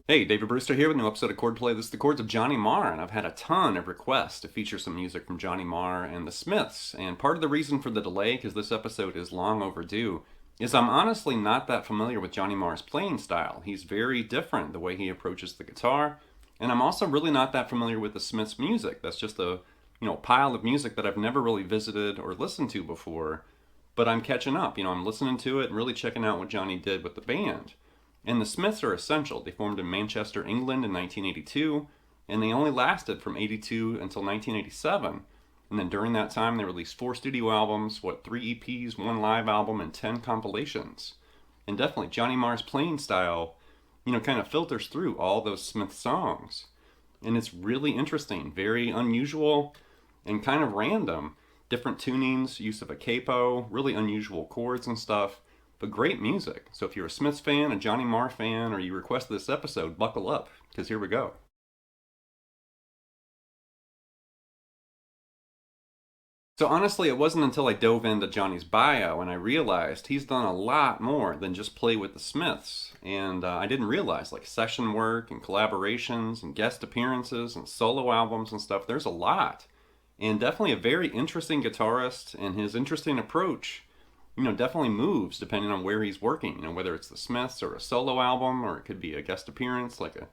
Hey, David Brewster here with a new episode of Chordplay. This is the Chords of Johnny Marr, and I've had a ton of requests to feature some music from Johnny Marr and the Smiths. And part of the reason for the delay, because this episode is long overdue, is I'm honestly not that familiar with Johnny Marr's playing style. He's very different the way he approaches the guitar, and I'm also really not that familiar with the Smiths' music. That's just a pile of music that I've never really visited or listened to before, but I'm catching up. I'm listening to it and really checking out what Johnny did with the band. And the Smiths are essential. They formed in Manchester, England in 1982, and they only lasted from 82 until 1987. And then during that time, they released 4 studio albums, 3 EPs, 1 live album, and 10 compilations. And definitely, Johnny Marr's playing style, kind of filters through all those Smith songs. And it's really interesting, very unusual, and kind of random. Different tunings, use of a capo, really unusual chords and stuff. But great music. So if you're a Smiths fan, a Johnny Marr fan, or you requested this episode, buckle up, because here we go. So honestly, it wasn't until I dove into Johnny's bio and I realized he's done a lot more than just play with the Smiths. And I didn't realize, like session work and collaborations and guest appearances and solo albums and stuff, there's a lot. And definitely a very interesting guitarist, and his interesting approach definitely moves depending on where he's working, whether it's the Smiths or a solo album, or it could be a guest appearance, like a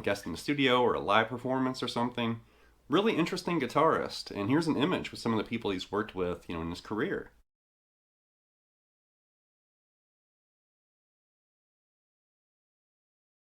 guest in the studio or a live performance or something. Really interesting guitarist, and here's an image with some of the people he's worked with, in his career.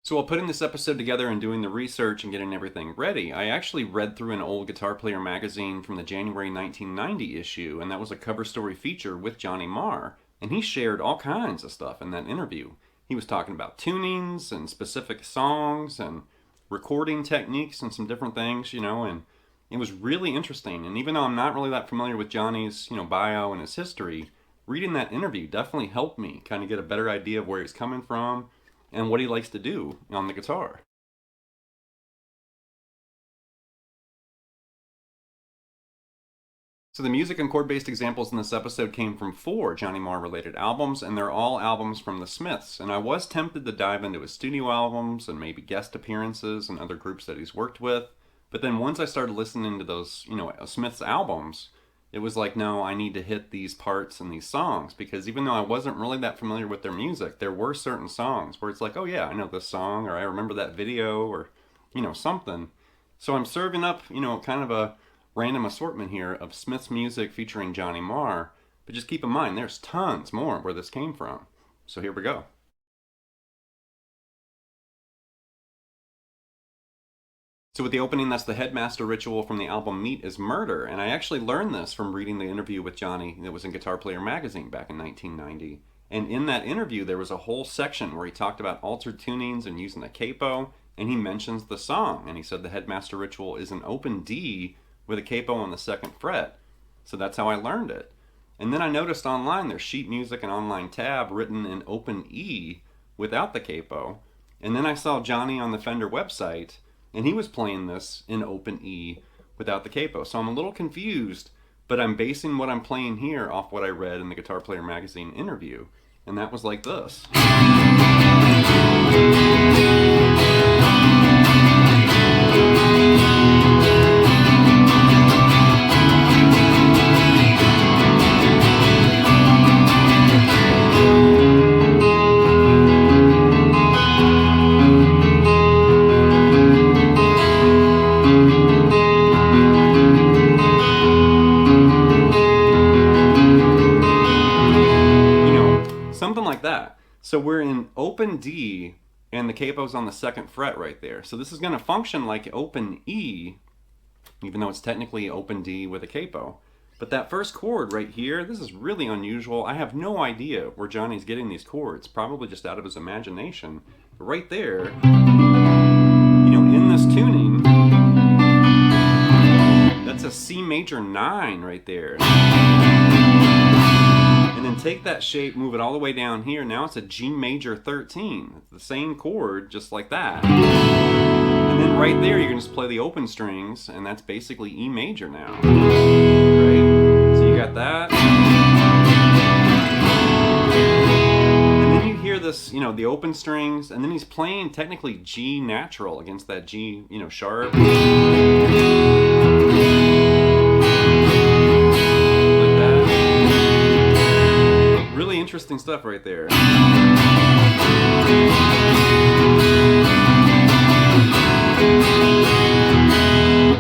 So while putting this episode together and doing the research and getting everything ready, I actually read through an old Guitar Player magazine from the January 1990 issue, and that was a cover story feature with Johnny Marr. And he shared all kinds of stuff in that interview. He was talking about tunings and specific songs and recording techniques and some different things, and it was really interesting. And even though I'm not really that familiar with Johnny's, bio and his history, reading that interview definitely helped me kind of get a better idea of where he's coming from and what he likes to do on the guitar. So the music and chord-based examples in this episode came from 4 Johnny Marr related albums, and they're all albums from the Smiths. And I was tempted to dive into his studio albums and maybe guest appearances and other groups that he's worked with. But then once I started listening to those, Smiths albums, it was like, no, I need to hit these parts and these songs, because even though I wasn't really that familiar with their music, there were certain songs where it's like, oh yeah, I know this song, or I remember that video, or, something. So I'm serving up, kind of a random assortment here of Smiths music featuring Johnny Marr, but just keep in mind, there's tons more where this came from. So here we go. So with the opening, that's the Headmaster Ritual from the album Meat is Murder, and I actually learned this from reading the interview with Johnny that was in Guitar Player magazine back in 1990. And in that interview, there was a whole section where he talked about altered tunings and using a capo, and he mentions the song, and he said the Headmaster Ritual is an open D with a capo on the 2nd fret. So that's how I learned it. And then I noticed online there's sheet music and online tab written in open E without the capo. And then I saw Johnny on the Fender website, and he was playing this in open E without the capo. So I'm a little confused, but I'm basing what I'm playing here off what I read in the Guitar Player magazine interview. And that was like this. Something like that. So we're in open D, and the capo's on the 2nd fret right there. So this is going to function like open E, even though it's technically open D with a capo. But that first chord right here, this is really unusual. I have no idea where Johnny's getting these chords, probably just out of his imagination. But right there, in this tuning, that's a C major 9 right there. And then take that shape, move it all the way down here. Now it's a G major 13. It's the same chord, just like that. And then right right there, you can just play the open strings, and that's basically E major now. Right? So you got that. And then you hear this, you know, the open strings, and then he's playing technically G natural against that G, you know, sharp. Like that. Really interesting stuff right there.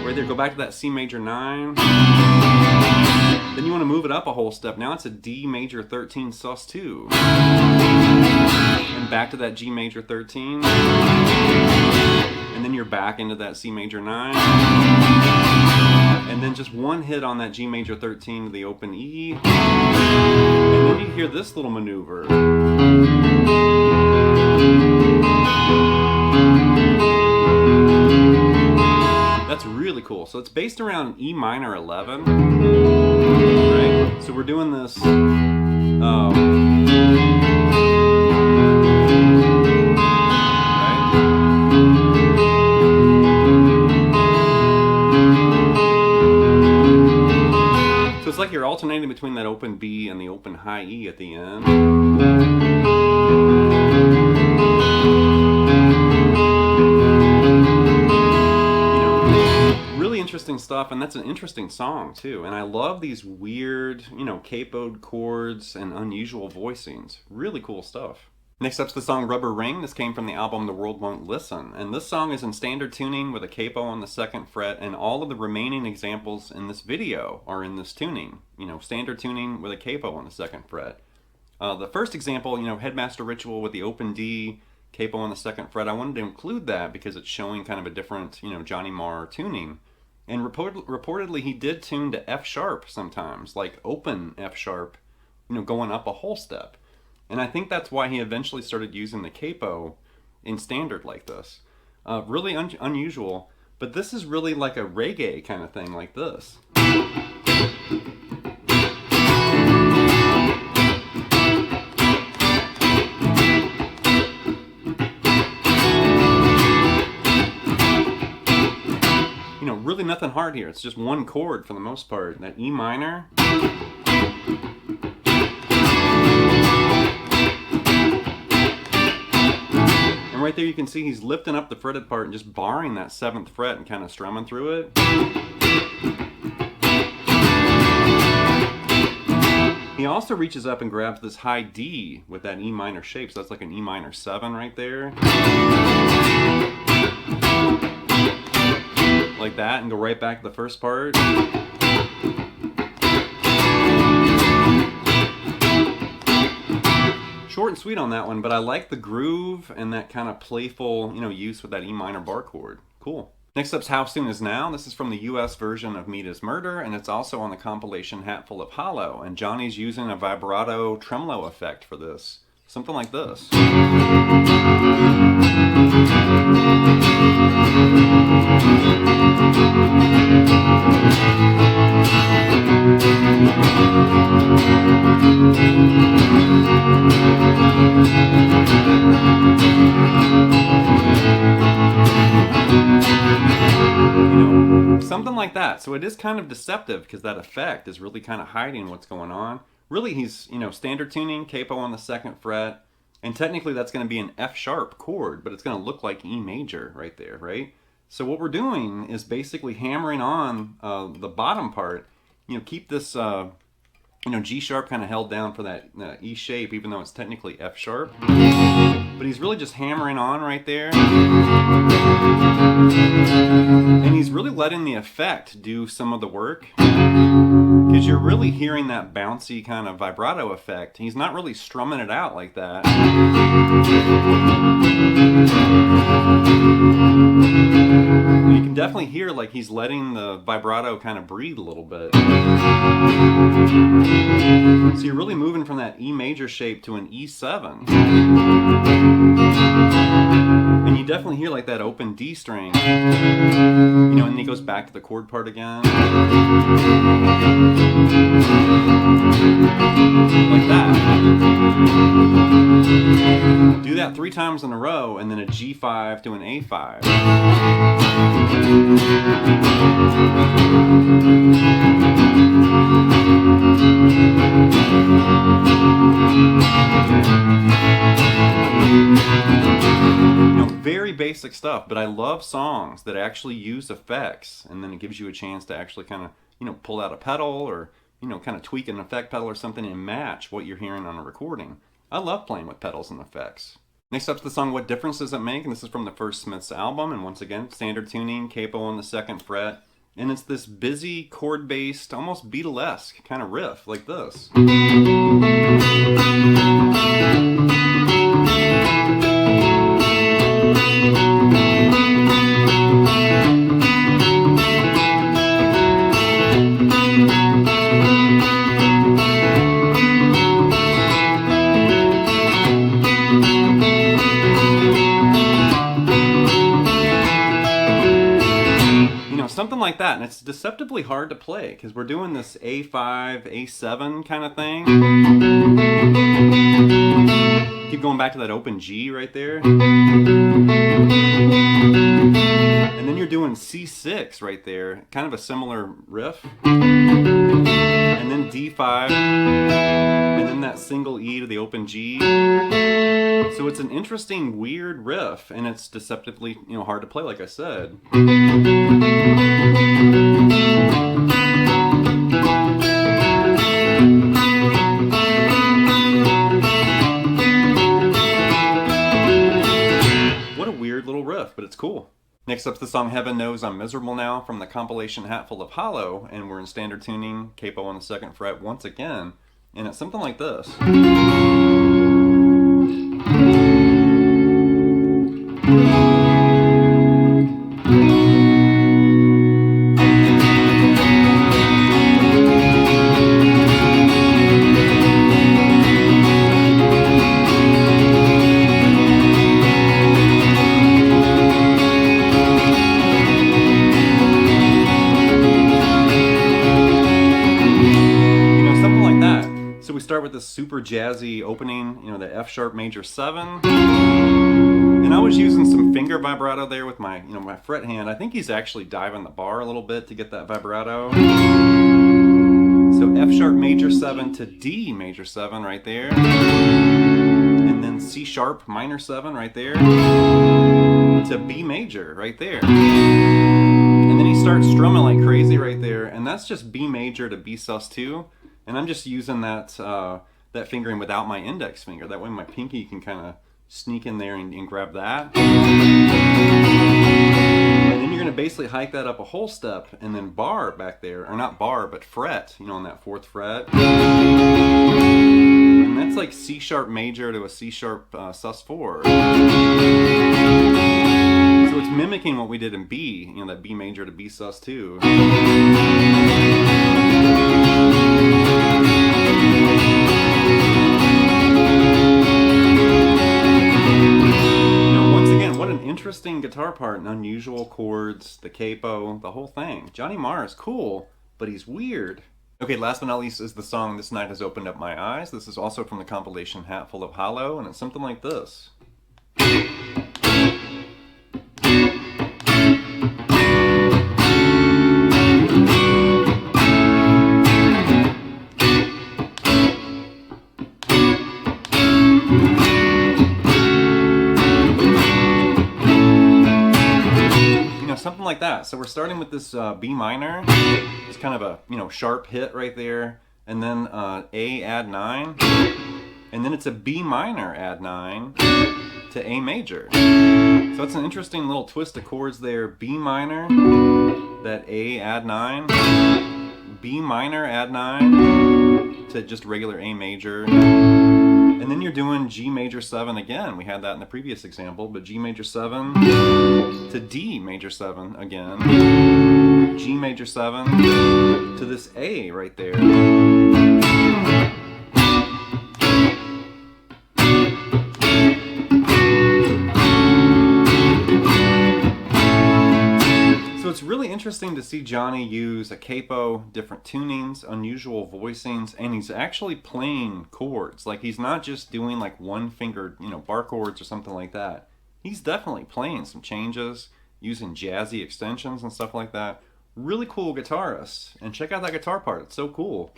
Right there, go back to that C major 9. Then you want to move it up a whole step. Now it's a D major 13 sus 2. And back to that G major 13. And then you're back into that C major 9. And then just one hit on that G major 13 to the open E. And then you hear this little maneuver. That's really cool. So it's based around E minor 11, right? So we're doing this. Right? So it's like you're alternating between that open B and the open high E at the end. Interesting stuff, and that's an interesting song too. And I love these weird, you know, capoed chords and unusual voicings. Really cool stuff. Next up's the song Rubber Ring. This came from the album The World Won't Listen. And this song is in standard tuning with a capo on the 2nd fret, and all of the remaining examples in this video are in this tuning. You know, standard tuning with a capo on the 2nd fret. The first example, you know, Headmaster Ritual with the open D, capo on the 2nd fret, I wanted to include that because it's showing kind of a different, you know, Johnny Marr tuning. And reportedly he did tune to F sharp sometimes, like open F sharp, you know, going up a whole step. And I think that's why he eventually started using the capo in standard like this. Really unusual, but this is really like a reggae kind of thing like this. Really nothing hard here. It's just one chord for the most part. That E minor. And right there you can see he's lifting up the fretted part and just barring that 7th fret and kind of strumming through it. He also reaches up and grabs this high D with that E minor shape. So that's like an E minor 7 right there. Like that, and go right back to the first part. Short and sweet on that one, but I like the groove and that kind of playful, you know, use with that E minor bar chord. Cool. Next up's How Soon Is Now. This is from the US version of Meat is Murder, and it's also on the compilation Hatful of Hollow, and Johnny's using a vibrato tremolo effect for this. Something like this. Something like that. So it is kind of deceptive because that effect is really kind of hiding what's going on. Really, he's, you know, standard tuning, capo on the 2nd fret, and technically that's going to be an F sharp chord, but it's going to look like E major right there, right? So what we're doing is basically hammering on the bottom part. You know, keep this, you know, G sharp kind of held down for that E shape, even though it's technically F sharp. But he's really just hammering on right there. And he's really letting the effect do some of the work. Because you're really hearing that bouncy kind of vibrato effect. He's not really strumming it out like that. You can definitely hear like he's letting the vibrato kind of breathe a little bit. So you're really moving from that E major shape to an E7. And you definitely hear like that open D string. You know, and then he goes back to the chord part again. Like that. Do that 3 times in a row, and then a G5 to an A5. Very basic stuff, but I love songs that actually use effects, and then it gives you a chance to actually kind of, pull out a pedal or, kind of tweak an effect pedal or something and match what you're hearing on a recording. I love playing with pedals and effects. Next up's the song What Difference Does It Make? And this is from the first Smiths album, and once again, standard tuning, capo on the 2nd fret. And it's this busy, chord-based, almost Beatlesque kind of riff, like this. Something like that, and it's deceptively hard to play because we're doing this A5, A7 kind of thing. Keep going back to that open G right there. And then you're doing C6 right there, kind of a similar riff. And then D5, and then that single E to the open G. So it's an interesting, weird riff, and it's deceptively, hard to play, like I said. What a weird little riff, but it's cool. Next up's the song Heaven Knows I'm Miserable Now from the compilation Hatful of Hollow, and we're in standard tuning, capo on the 2nd fret once again, and it's something like this. Start with this super jazzy opening, the F sharp major 7, and I was using some finger vibrato there with my, my fret hand. I think he's actually diving the bar a little bit to get that vibrato. So F sharp major 7 to D major 7 right there, and then C sharp minor 7 right there to B major right there, and then he starts strumming like crazy right there, and that's just B major to B sus2. And I'm just using that that fingering without my index finger. That way my pinky can kind of sneak in there and grab that. And then you're going to basically hike that up a whole step and then bar back there. Or not bar, but fret, on that 4th fret. And that's like C sharp major to a C sharp sus4. So it's mimicking what we did in B, that B major to B sus2. Once again, what an interesting guitar part, and unusual chords, the capo, the whole thing. Johnny Marr is cool, but he's weird. Okay, last but not least is the song This Night Has Opened Up My Eyes. This is also from the compilation Hatful of Hollow, and it's something like this. Something like that. So we're starting with this B minor. It's kind of a sharp hit right there, and then A add 9, and then it's a B minor add 9 to A major. So it's an interesting little twist of chords there. B minor, that A add 9, B minor add 9 to just regular A major. And then you're doing G major 7 again. We had that in the previous example, but G major 7 to D major 7 again. G major 7 to this A right there. So it's really interesting to see Johnny use a capo, different tunings, unusual voicings, and he's actually playing chords. Like, he's not just doing like one fingered, bar chords or something like that. He's definitely playing some changes, using jazzy extensions and stuff like that. Really cool guitarist. And check out that guitar part, it's so cool.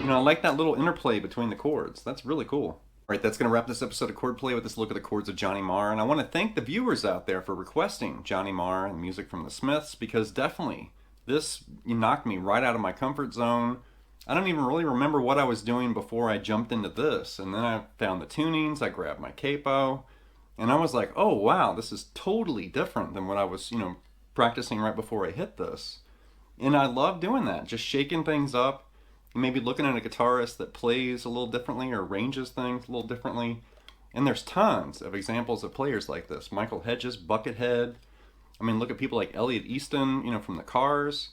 I like that little interplay between the chords. That's really cool. All right, that's going to wrap this episode of Chordplay with this look at the chords of Johnny Marr. And I want to thank the viewers out there for requesting Johnny Marr and music from the Smiths, because definitely this knocked me right out of my comfort zone. I don't even really remember what I was doing before I jumped into this. And then I found the tunings, I grabbed my capo, and I was like, oh wow, this is totally different than what I was, practicing right before I hit this. And I love doing that, just shaking things up. Maybe looking at a guitarist that plays a little differently or arranges things a little differently. And there's tons of examples of players like this. Michael Hedges, Buckethead. I mean, look at people like Elliot Easton, from the Cars.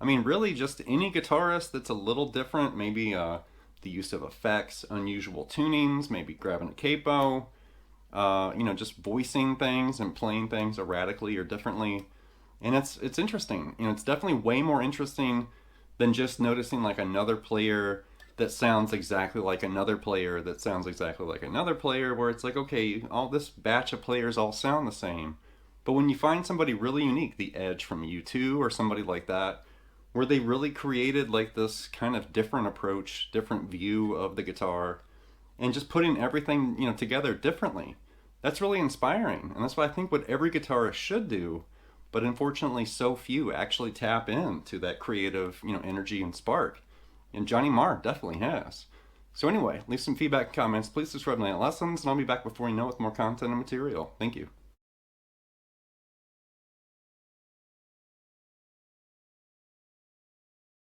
I mean, really just any guitarist that's a little different. Maybe the use of effects, unusual tunings, maybe grabbing a capo. Just voicing things and playing things erratically or differently. And it's interesting. It's definitely way more interesting than just noticing like another player that sounds exactly like another player that sounds exactly like another player, where it's like, okay, all this batch of players all sound the same. But when you find somebody really unique, the Edge from U2 or somebody like that, where they really created like this kind of different approach, different view of the guitar, and just putting everything, together differently, that's really inspiring. And that's what I think what every guitarist should do. But unfortunately, so few actually tap into that creative, energy and spark. And Johnny Marr definitely has. So anyway, leave some feedback and comments. Please subscribe to Night Lessons, and I'll be back before you know with more content and material. Thank you.